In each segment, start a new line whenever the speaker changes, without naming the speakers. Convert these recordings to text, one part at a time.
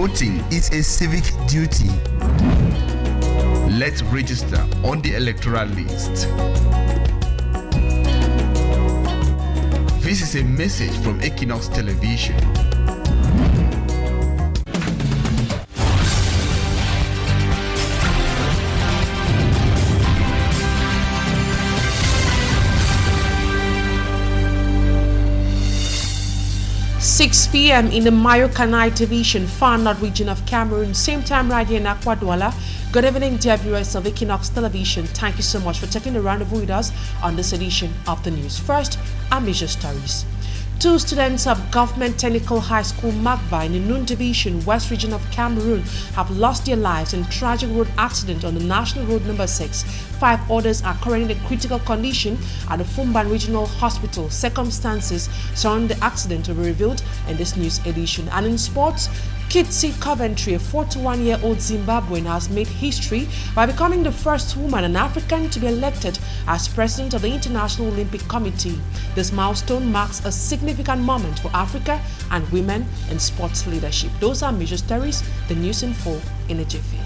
Voting is a civic duty. Let's register on the electoral list. This is a message from Equinoxe Television.
"6 p.m. in the Mayo-Kanai Division, Far North region of Cameroon. Same time right here in Akwa. Good evening, dear viewers of Equinoxe Television. Thank you so much for taking the rendezvous with us on this edition of the news. First, our major stories. 2 students of Government Technical High School Magba in the Nous Division, West region of Cameroon, have lost their lives in tragic road accident on the National Road number 6. 5 others are currently in critical condition at the Fumban Regional Hospital. Circumstances surrounding the accident will be revealed in this news edition. And in sports, Kitsi Coventry, a 41-year-old Zimbabwean, has made history by becoming the first woman and African to be elected as president of the International Olympic Committee. This milestone marks a significant moment for Africa and women in sports leadership. Those are major stories. The news in full in a jiffy.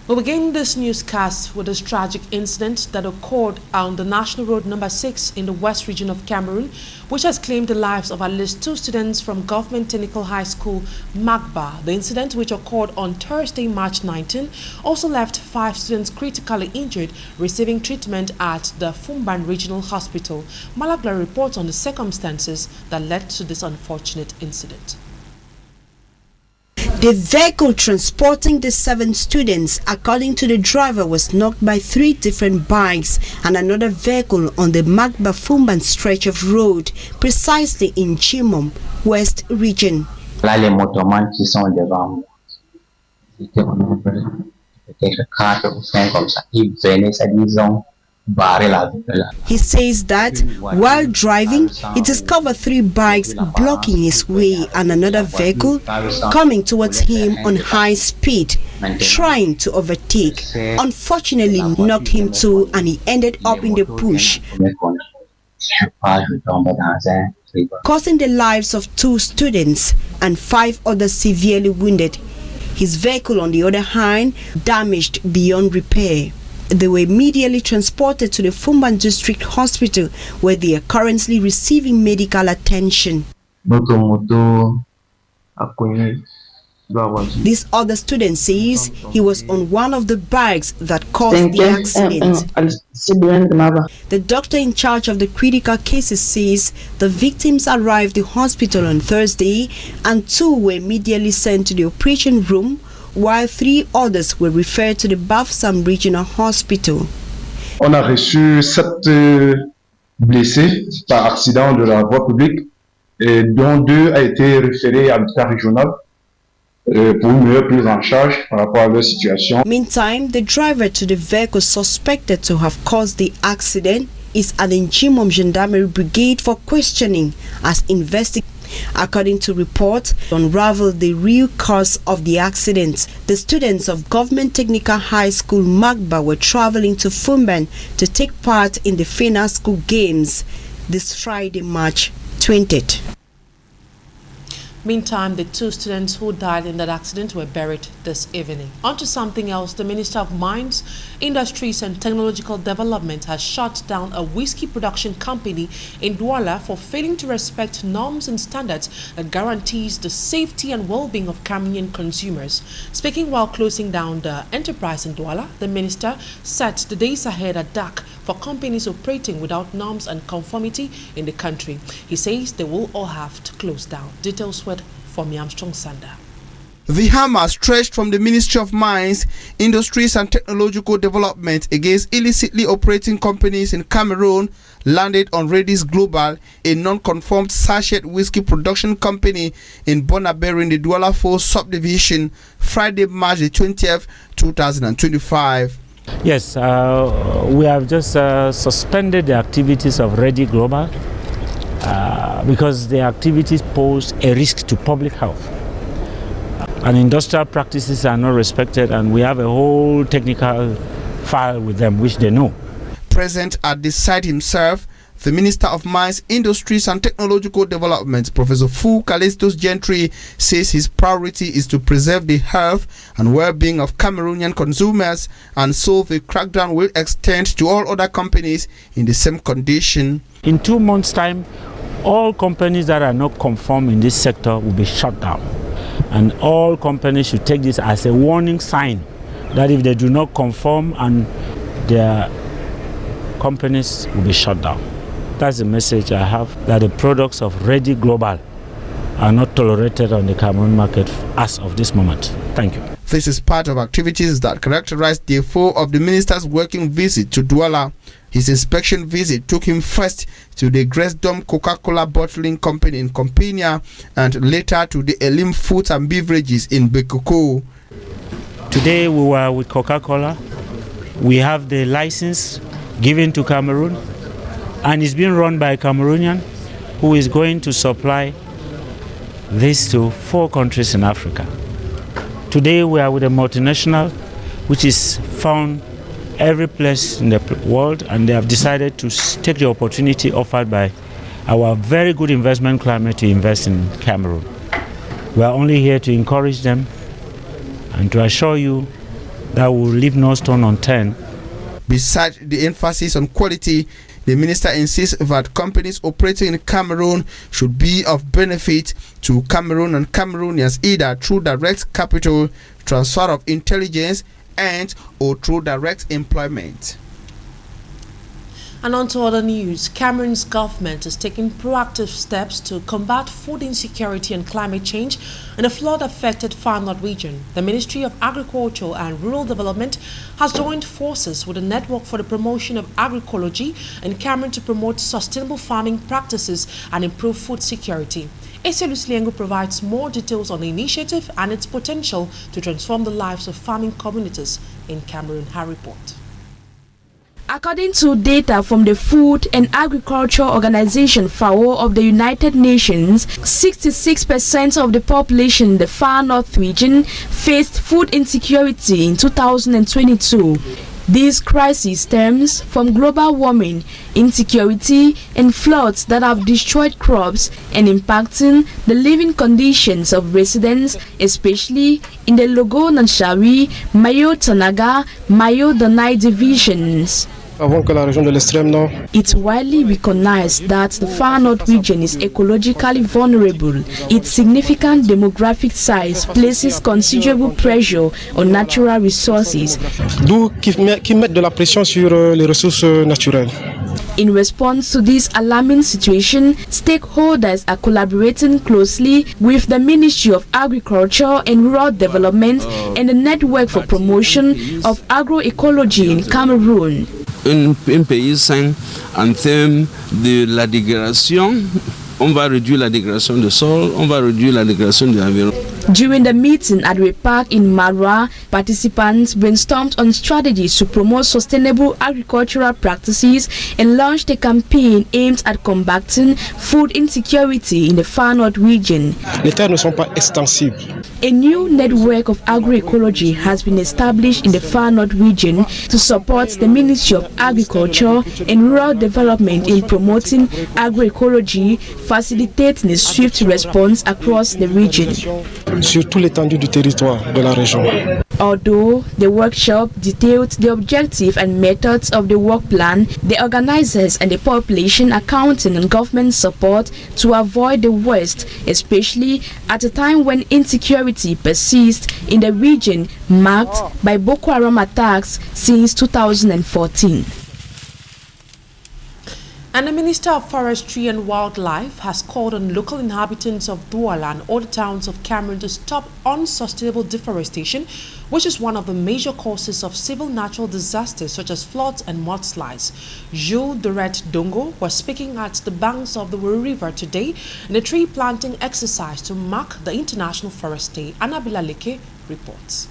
We begin this newscast with this tragic incident that occurred on the National Road number 6 in the West region of Cameroon, which has claimed the lives of at least 2 students from Government Technical High School Magba. The incident, which occurred on Thursday, March 19, also left 5 students critically injured, receiving treatment at the Fumban Regional Hospital. Malagla reports on the circumstances that led to this unfortunate incident.
The vehicle transporting the 7 students, according to the driver, was knocked by 3 different bikes and another vehicle on the Magba-Fumban stretch of road, precisely in Chimom, West region.
Là, les motomans qui sont devant moi, ils étaient au nombre peut-être 4 ou 5 comme ça. Ils venaient, ça disons, barrer la vie.
He says that while driving, he discovered 3 bikes blocking his way and another vehicle coming towards him on high speed, trying to overtake. Unfortunately, knocked him too, and he ended up in the bush, causing the lives of 2 students and 5 others severely wounded. His vehicle, on the other hand, damaged beyond repair. They were immediately transported to the Fumban District Hospital, where they are currently receiving medical attention. This other student says he was on one of the bikes that caused the accident. The doctor in charge of the critical cases says the victims arrived at the hospital on Thursday and 2 were immediately sent to the operation room, while 3 others were referred to the Bafsam Regional Hospital.
On a reçu 7 blessés par accident de la voie publique, et dont 2 a été référés à l'hôpital régional pour une meilleure prise en charge par rapport à leur situation.
Meantime, the driver to the vehicle suspected to have caused the accident is at the Njimom Gendarmerie Brigade for questioning as investigators. According to reports, unravel the real cause of the accident. The students of Government Technical High School Magba were traveling to Fumban to take part in the FINA School Games this Friday, March 20th.
Meantime, the 2 students who died in that accident were buried this evening. On to something else. The Minister of Mines, Industries and Technological Development has shut down a whiskey production company in Douala for failing to respect norms and standards that guarantees the safety and well-being of Cameroonian consumers. Speaking while closing down the enterprise in Douala, the minister set the days ahead are dark for companies operating without norms and conformity in the country. He says they will all have to close down. Details from Armstrong Sander.
The hammer stretched from the Ministry of Mines, Industries and Technological Development against illicitly operating companies in Cameroon landed on Redis Global, a non-conformed sachet whiskey production company in Bonaberi in the Douala 4 subdivision, Friday, March the 20th, 2025.
Yes, we have just suspended the activities of Redis Global because the activities pose a risk to public health. and industrial practices are not respected, and we have a whole technical file with them which they know.
Present at the site himself, the Minister of Mines, Industries and Technological Development, Professor Fu Callistus Gentry, says his priority is to preserve the health and well-being of Cameroonian consumers, and so the crackdown will extend to all other companies in the same condition.
In 2 months' time, all companies that are not conform in this sector will be shut down. And all companies should take this as a warning sign that if they do not conform, and their companies will be shut down. That's the message I have, that the products of Ready Global are not tolerated on the Cameroon market as of this moment. Thank you.
This is part of activities that characterized day 4 of the minister's working visit to Douala. His inspection visit took him first to the Gresdom Coca-Cola bottling company in Compania and later to the Elim Foods and Beverages in Bekoko.
Today we were with Coca-Cola. We have the license given to Cameroon, and it's being run by a Cameroonian who is going to supply this to 4 countries in Africa. Today we are with a multinational which is found every place in the world, and they have decided to take the opportunity offered by our very good investment climate to invest in Cameroon. We are only here to encourage them and to assure you that we will leave no stone unturned.
Besides the emphasis on quality, the minister insists that companies operating in Cameroon should be of benefit to Cameroon and Cameroonians, either through direct capital, transfer of intelligence, and or through direct employment.
And on to other news, Cameroon's government is taking proactive steps to combat food insecurity and climate change in a flood-affected Far North region. The Ministry of Agriculture and Rural Development has joined forces with a network for the promotion of agroecology in Cameroon to promote sustainable farming practices and improve food security. Eselus Liengo provides more details on the initiative and its potential to transform the lives of farming communities in Cameroon. Her report.
According to data from the Food and Agriculture Organization FAO of the United Nations, 66% of the population in the Far North region faced food insecurity in 2022. This crisis stems from global warming, insecurity, and floods that have destroyed crops and impacting the living conditions of residents, especially in the Logo Nanshawi, Mayo Tanaga, Mayo Donai divisions. It's widely recognized that the Far North region is ecologically vulnerable. Its significant demographic size places considerable pressure on natural resources. In response to this alarming situation, stakeholders are collaborating closely with the Ministry of Agriculture and Rural Development and the Network for Promotion of Agroecology in Cameroon.
Un pays sain en termes de la dégradation, on va réduire la dégradation du sol, on va réduire la dégradation de l'environnement.
During the meeting at the park in Marwa, participants brainstormed on strategies to promote sustainable agricultural practices and launched a campaign aimed at combating food insecurity in the Far North region.
Les terres ne sont pas extensibles.
A new network of agroecology has been established in the Far North region to support the Ministry of Agriculture and Rural Development in promoting agroecology, facilitating a swift response across the region.
Sur toute l'étendue du territoire de la région.
Although the workshop detailed the objective and methods of the work plan, the organizers and the population are counting on government support to avoid the worst, especially at a time when insecurity persists in the region marked by Boko Haram attacks since 2014.
And the Minister of Forestry and Wildlife has called on local inhabitants of Douala and other towns of Cameroon to stop unsustainable deforestation, which is one of the major causes of civil natural disasters such as floods and mudslides. Jules Doret Dongo was speaking at the banks of the Wuru River today in a tree planting exercise to mark the International Forest Day. Annabella Leke reports.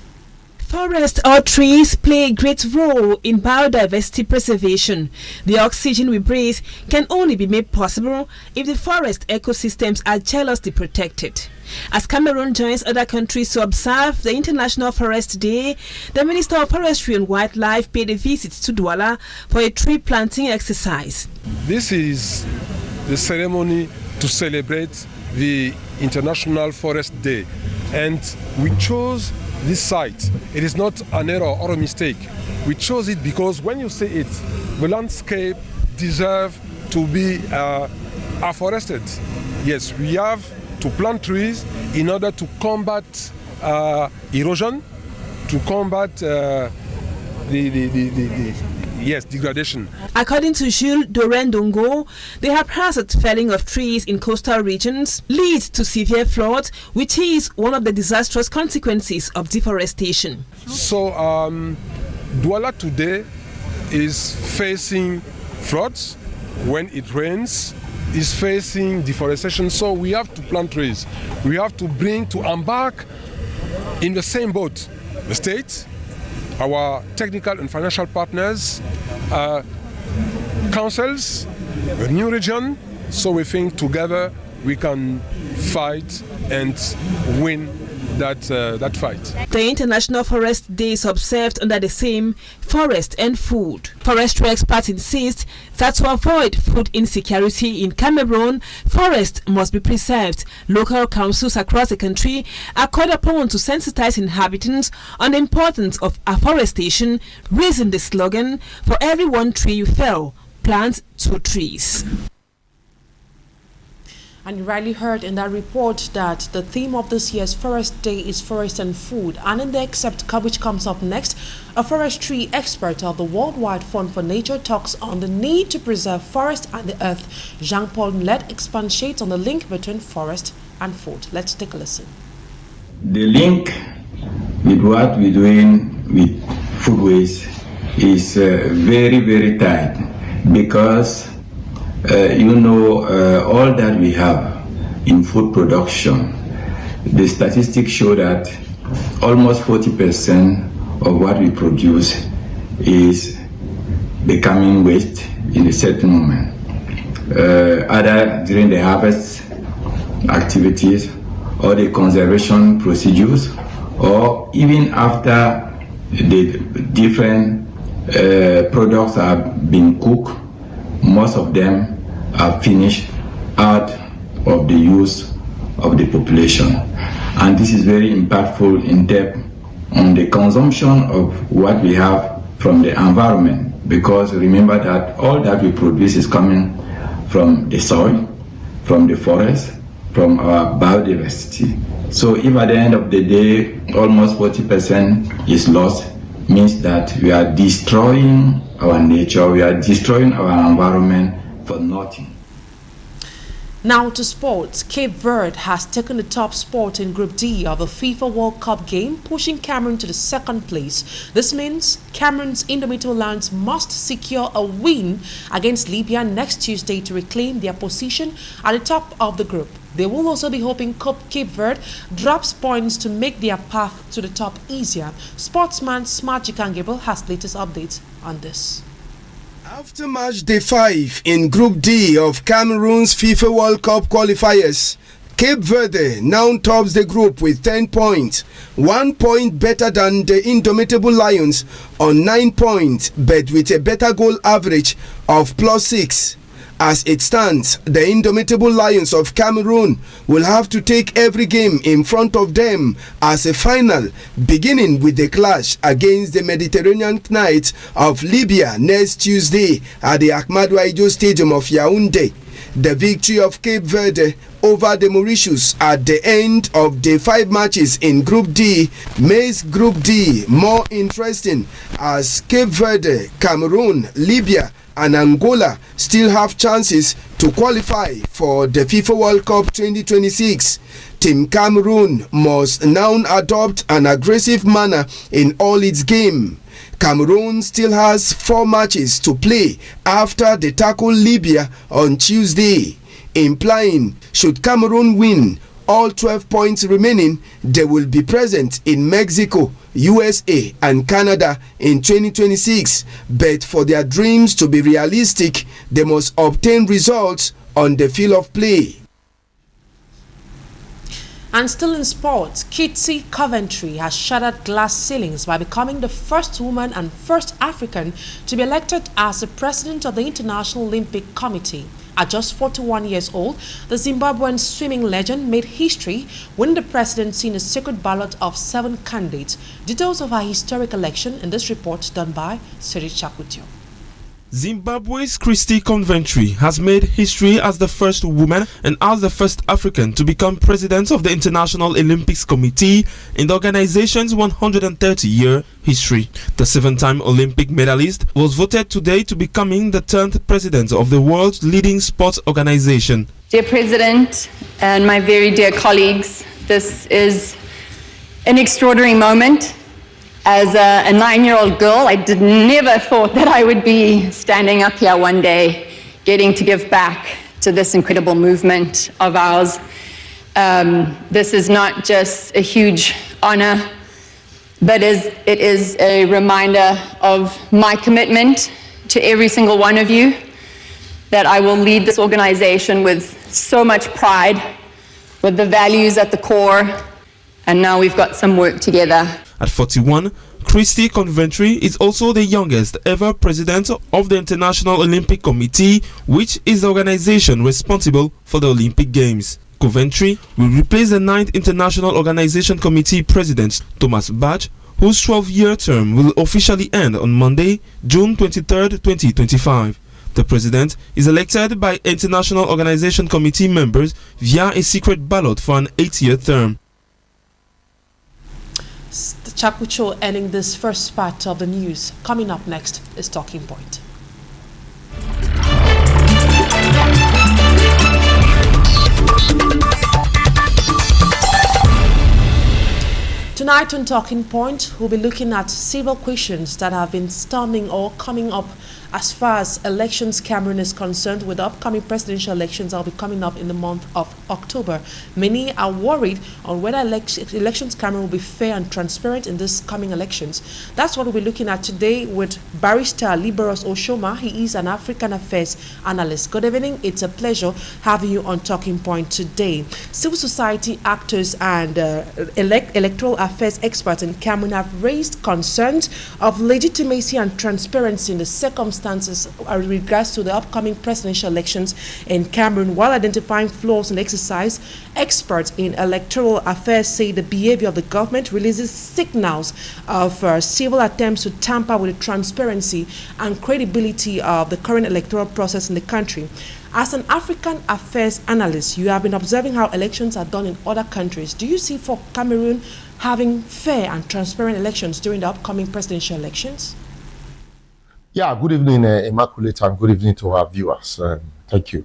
Forests or trees play a great role in biodiversity preservation. The oxygen we breathe can only be made possible if the forest ecosystems are jealously protected. As Cameroon joins other countries to observe the International Forest Day, the Minister of Forestry and Wildlife paid a visit to Douala for a tree planting exercise.
This is the ceremony to celebrate the International Forest Day, and we chose this site. It is not an error or a mistake. We chose it because when you see it, the landscape deserves to be afforested. Yes, we have to plant trees in order to combat erosion, to combat degradation.
According to Jules Dorendongo, the haphazard felling of trees in coastal regions leads to severe floods, which is one of the disastrous consequences of deforestation.
So Douala today is facing floods when it rains, is facing deforestation, so we have to plant trees. We have to embark in the same boat, the state, our technical and financial partners, councils, a new region, so we think together we can fight and win that fight.
The International Forest Day is observed under the theme Forest and Food. Forestry experts insist that to avoid food insecurity in Cameroon, forests must be preserved. Local councils across the country are called upon to sensitize inhabitants on the importance of afforestation, raising the slogan, "For every one tree you fell, plant 2 trees."
And you rightly heard in that report that the theme of this year's Forest Day is Forest and Food. And in the excerpt which comes up next, a forestry expert of the Worldwide Fund for Nature talks on the need to preserve forest and the earth. Jean-Paul Nlet expatiates on the link between forest and food. Let's take a listen.
The link with what we're doing with food waste is very, very tight, because all that we have in food production, the statistics show that almost 40% of what we produce is becoming waste in a certain moment. Either during the harvest activities or the conservation procedures, or even after the different products have been cooked, most of them are finished out of the use of the population. And this is very impactful in depth on the consumption of what we have from the environment, because remember that all that we produce is coming from the soil, from the forest, from our biodiversity. So if at the end of the day almost 40% is lost, means that we are destroying our nature, we are destroying our environment for nothing.
Now to sports. Cape Verde has taken the top spot in Group D of the FIFA World Cup game, pushing Cameroon to the 2nd place. This means Cameroon's indomitable Lions must secure a win against Libya next Tuesday to reclaim their position at the top of the group. They will also be hoping Cape Verde drops points to make their path to the top easier. Sportsman Smart Jikangable has latest updates on this.
After match day 5 in Group D of Cameroon's FIFA World Cup qualifiers, Cape Verde now tops the group with 10 points, 1 point better than the indomitable Lions on 9 points, but with a better goal average of +6. As it stands, the indomitable Lions of Cameroon will have to take every game in front of them as a final, beginning with the clash against the Mediterranean Knights of Libya next Tuesday at the Ahmadou Ahidjo Stadium of Yaoundé. The victory of Cape Verde over the Mauritius at the end of the 5 matches in Group D makes Group D more interesting, as Cape Verde, Cameroon, Libya and Angola still have chances to qualify for the FIFA World Cup 2026. Team Cameroon must now adopt an aggressive manner in all its game. Cameroon still has 4 matches to play after they tackle Libya on Tuesday, implying should Cameroon win
all 12 points remaining, they will be present in Mexico, USA, and Canada in 2026. But for their dreams to be realistic, they must obtain results on the field of play.
And still in sports, Kitsi Coventry has shattered glass ceilings by becoming the first woman and first African to be elected as the president of the International Olympic Committee. At just 41 years old, the Zimbabwean swimming legend made history winning the presidency in a secret ballot of 7 candidates. Details of her historic election in this report done by Siri Chakutio.
Zimbabwe's Christy Coventry has made history as the first woman and as the first African to become president of the International Olympics Committee in the organization's 130-year history. The 7-time Olympic medalist was voted today to becoming the 10th president of the world's leading sports organization.
Dear President and my very dear colleagues, this is an extraordinary moment. As a 9-year-old girl, I never thought that I would be standing up here one day, getting to give back to this incredible movement of ours. This is not just a huge honor, but it is a reminder of my commitment to every single one of you, that I will lead this organization with so much pride, with the values at the core, and now we've got some work together.
At 41, Christy Coventry is also the youngest ever president of the International Olympic Committee, which is the organization responsible for the Olympic Games. Coventry will replace the 9th International Organization Committee President, Thomas Bach, whose 12-year term will officially end on Monday, June 23, 2025. The president is elected by International Organization Committee members via a secret ballot for an 8-year term.
Chakucho ending this first part of the news. Coming up next is Talking Point. Tonight on Talking Point, we'll be looking at several questions that have been storming or coming up as far as elections Cameroon is concerned. With the upcoming presidential elections that will be coming up in the month of October, many are worried on whether elections Cameroon will be fair and transparent in this coming elections. That's what we'll be looking at today with Barrister Liborous OSHOMA. He is an African Affairs Analyst. Good evening. It's a pleasure having you on Talking Point today. Civil society actors and electoral affairs experts in Cameroon have raised concerns of legitimacy and transparency in the circumstances in regards to the upcoming presidential elections in Cameroon. While identifying flaws in the exercise, experts in electoral affairs say the behavior of the government releases signals of civil attempts to tamper with the transparency and credibility of the current electoral process in the country. As an African affairs analyst, you have been observing how elections are done in other countries. Do you see for Cameroon having fair and transparent elections during the upcoming presidential elections?
Yeah, good evening, Immaculate, and good evening to our viewers. Thank you.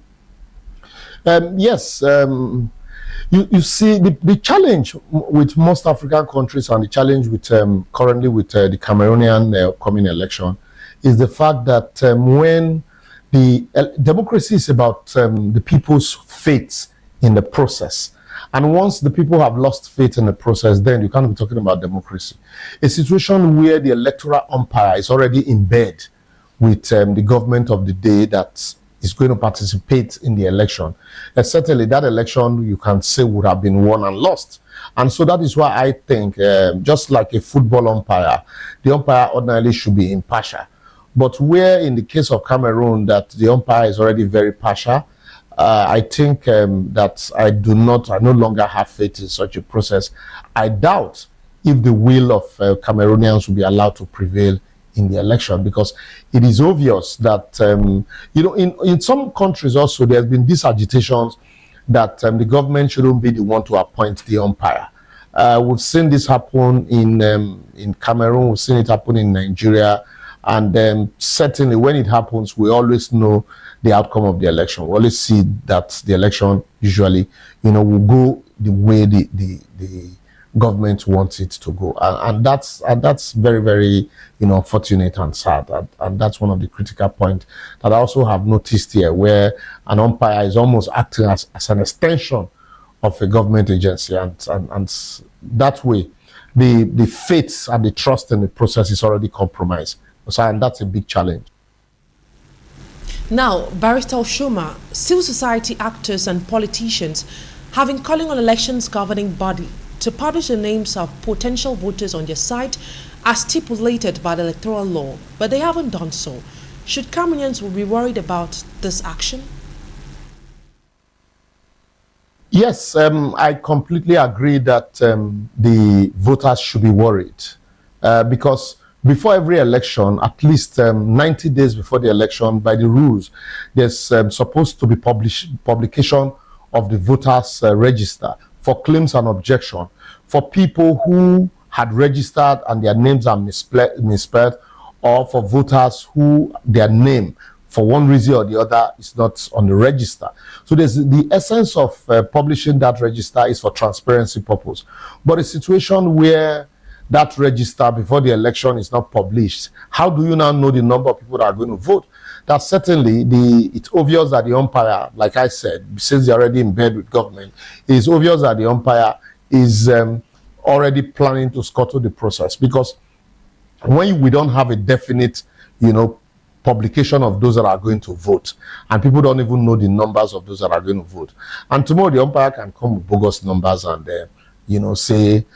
Yes, you see, the challenge with most African countries and the challenge with currently with the Cameroonian upcoming election is the fact that when the democracy is about the people's faith in the process. And once the people have lost faith in the process, then you can't be talking about democracy. A situation where the electoral umpire is already in bed with the government of the day that is going to participate in the election. Certainly that election, you can say, would have been won and lost. And so that is why I think, just like a football umpire, the umpire ordinarily should be impartial. But where in the case of Cameroon that the umpire is already very partial, I think that I no longer have faith in such a process. I doubt if the will of Cameroonians will be allowed to prevail in the election, because it is obvious that, in some countries also, there's been these agitations that the government shouldn't be the one to appoint the umpire. We've seen this happen in Cameroon, we've seen it happen in Nigeria, and certainly when it happens, we always know the outcome of the election. We always see that the election usually, will go the way the government wants it to go, and that's very, very, unfortunate and sad, and that's one of the critical points that I also have noticed here, where an umpire is almost acting as an extension of a government agency, and that way the faith and the trust in the process is already compromised. So, and that's a big challenge.
Now, Barrister OSHOMA, civil society actors and politicians have been calling on elections governing body to publish the names of potential voters on their site as stipulated by the electoral law, but they haven't done so. Should Cameroonians be worried about this action?
Yes, I completely agree that the voters should be worried because before every election, at least 90 days before the election, by the rules, there's supposed to be publication of the voters register for claims and objection for people who had registered and their names are misspelled, or for voters who their name for one reason or the other is not on the register. So there's the essence of publishing that register is for transparency purpose. But a situation where that register before the election is not published, how do you now know the number of people that are going to vote? That certainly it's obvious that the umpire, like I said, since they're already in bed with government, it's obvious that the umpire is already planning to scuttle the process, because when we don't have a definite, publication of those that are going to vote, and people don't even know the numbers of those that are going to vote, and tomorrow the umpire can come with bogus numbers and say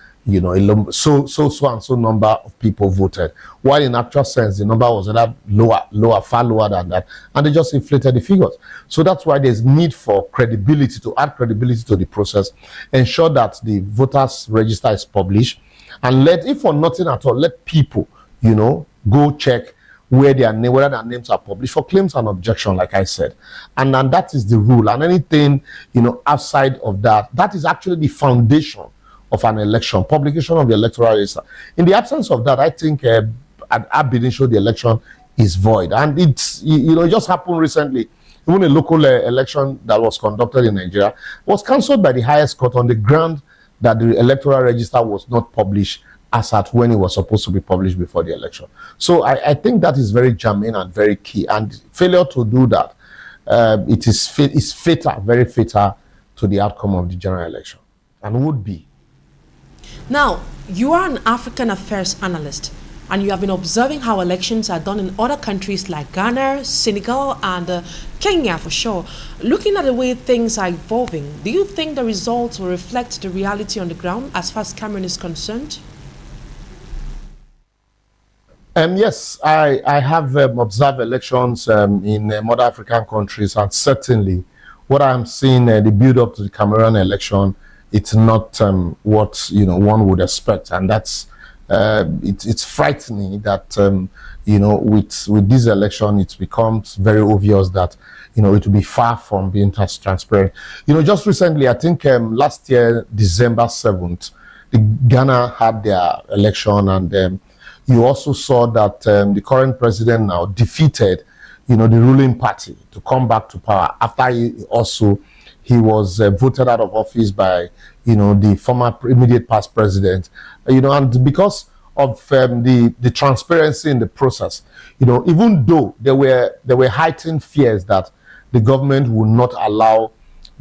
so and so number of people voted, while in actual sense the number was far lower than that, and they just inflated the figures. So that's why there's need for credibility, to add credibility to the process, ensure that the voters register is published, and if for nothing at all, let people go check whether their names are published for claims and objection, like I said. And that is the rule. And anything, outside of that is actually the foundation of an election, publication of the electoral register. In the absence of that, I think an ab initio the election is void. And it's, it just happened recently. Even a local election that was conducted in Nigeria was cancelled by the highest court on the ground that the electoral register was not published as at when it was supposed to be published before the election. So I think that is very germane and very key. And failure to do that, it is fatal, very fatal to the outcome of the general election, and would be.
Now, you are an African affairs analyst, and you have been observing how elections are done in other countries like Ghana, Senegal, and Kenya for sure. Looking at the way things are evolving, do you think the results will reflect the reality on the ground as far as Cameroon is concerned?
Yes, I have observed elections in other African countries, and certainly what I'm seeing, the build-up to the Cameroon election, it's not what one would expect, and that's it's frightening that with this election it becomes very obvious that it will be far from being transparent. Just recently, I think last year December 7th, Ghana had their election, and you also saw that the current president now defeated, the ruling party to come back to power after he was voted out of office by, the former immediate past president, and because of the transparency in the process, even though there were heightened fears that the government would not allow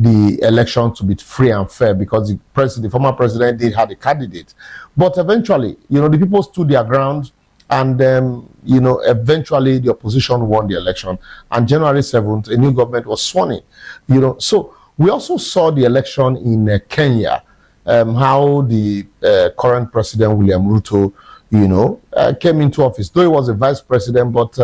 the election to be free and fair because the former president did have a candidate. But eventually, the people stood their ground, and eventually the opposition won the election. And January 7th, a new government was sworn in. So we also saw the election in Kenya, how the current president, William Ruto, came into office. Though he was a vice president, but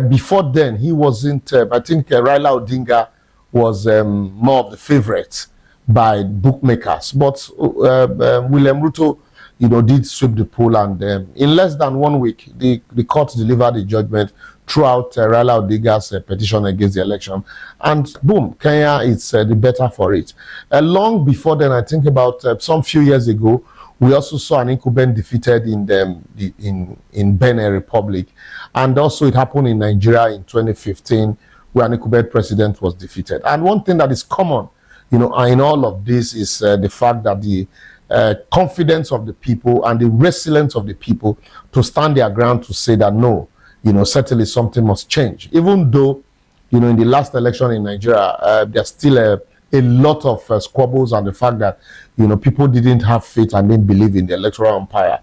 before then, he wasn't, I think Raila Odinga was more of the favorite by bookmakers. But William Ruto, did sweep the poll, and in less than 1 week, the court delivered a judgment throughout Raila Odinga's petition against the election, and boom, Kenya is the better for it. Long before then, I think about some few years ago, we also saw an incumbent defeated in Benin Republic, and also it happened in Nigeria in 2015, where an incumbent president was defeated. And one thing that is common, in all of this is the fact that the confidence of the people and the resilience of the people to stand their ground to say that no, certainly something must change. Even though, in the last election in Nigeria, there's still a lot of squabbles and the fact that, people didn't have faith and didn't believe in the electoral umpire.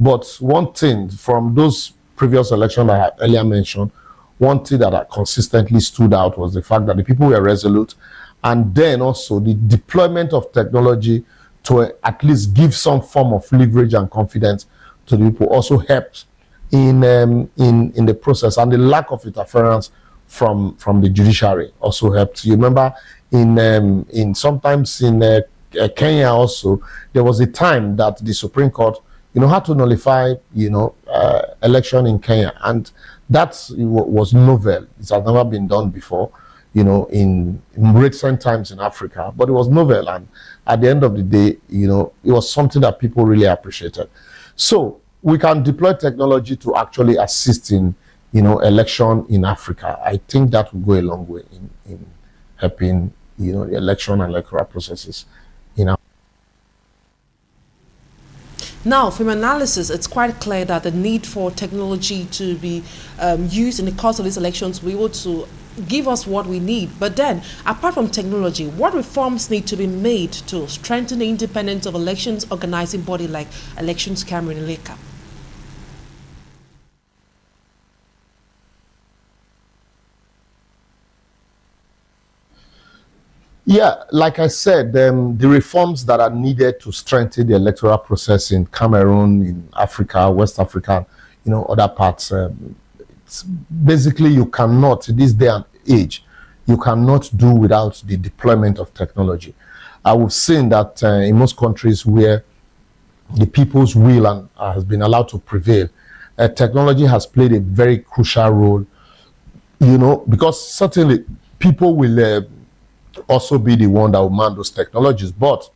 But one thing from those previous elections I had earlier mentioned, one thing that consistently stood out was the fact that the people were resolute, and then also the deployment of technology to at least give some form of leverage and confidence to the people also helped in the process, and the lack of interference from the judiciary also helped. You remember in sometimes in Kenya also, there was a time that the Supreme Court had to nullify election in Kenya, and that was novel. It has never been done before, in recent times in Africa, but it was novel, and at the end of the day, it was something that people really appreciated. So we can deploy technology to actually assist in election in Africa. I think that will go a long way in helping the election and electoral processes in Africa.
Now, from analysis, it's quite clear that the need for technology to be used in the course of these elections will be able to give us what we need. But then, apart from technology, what reforms need to be made to strengthen the independence of elections organizing body like Elections Cameroon and LACA?
Yeah, like I said, the reforms that are needed to strengthen the electoral process in Cameroon, in Africa, West Africa, other parts, it's basically you cannot, in this day and age, you cannot do without the deployment of technology. We've seen that in most countries where the people's will has been allowed to prevail, technology has played a very crucial role, because certainly people will also be the one that will man those technologies, but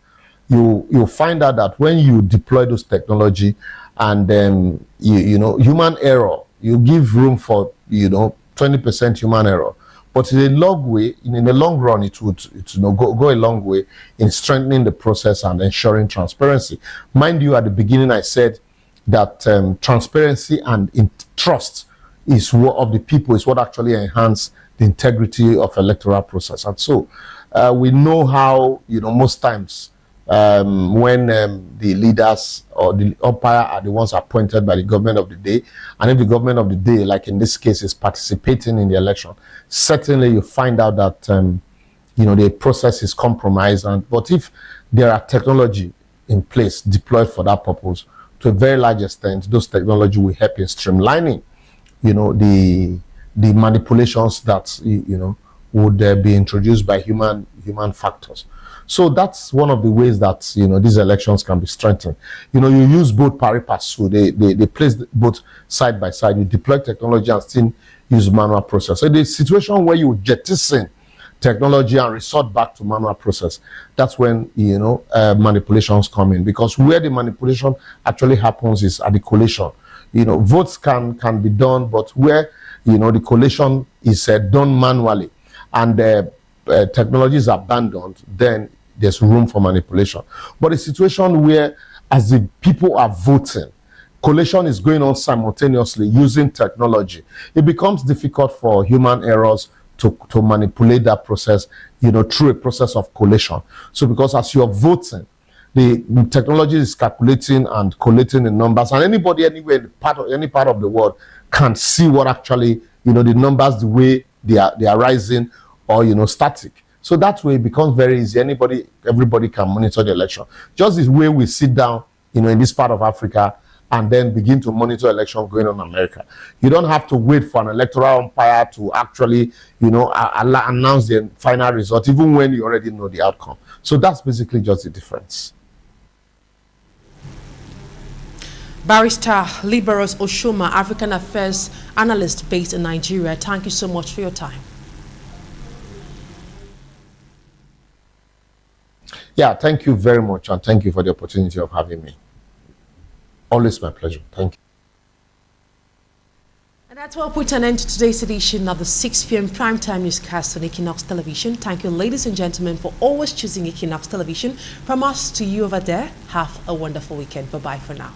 you'll find out that when you deploy those technology and then human error, you give room for 20% human error, but in the long run it would go a long way in strengthening the process and ensuring transparency. Mind you, at the beginning I said that transparency and trust is what of the people is what actually enhance the integrity of electoral process. And so we know how most times when the leaders or the umpire are the ones appointed by the government of the day, and if the government of the day, like in this case, is participating in the election, certainly you find out that the process is compromised. But if there are technology in place deployed for that purpose, to a very large extent, those technology will help in streamlining the manipulations that would be introduced by human factors. So that's one of the ways that these elections can be strengthened. You use both pari passu. They place both side by side. You deploy technology and still use manual process. So the situation where you jettison technology and resort back to manual process, that's when manipulations come in, because where the manipulation actually happens is at the collation. Votes can be done, but where the collation is done manually and technology is abandoned, then there's room for manipulation. But a situation where, as the people are voting, collation is going on simultaneously using technology, it becomes difficult for human errors to manipulate that process, through a process of collation. So because as you're voting, the technology is calculating and collating the numbers, and anybody anywhere any part of the world can see what actually the numbers, the way they are rising or static. So that way it becomes very easy. Everybody can monitor the election. Just this way we sit down in this part of Africa and then begin to monitor election going on in America. You don't have to wait for an electoral umpire to actually announce the final result, even when you already know the outcome. So that's basically just the difference.
Barrister Liborous OSHOMA, African Affairs Analyst based in Nigeria, thank you so much for your time.
Yeah, thank you very much, and thank you for the opportunity of having me. Always my pleasure. Thank you.
And that's what put an end to today's edition of the 6 p.m. primetime newscast on Equinoxe Television. Thank you, ladies and gentlemen, for always choosing Equinoxe Television. From us to you over there, have a wonderful weekend. Bye-bye for now.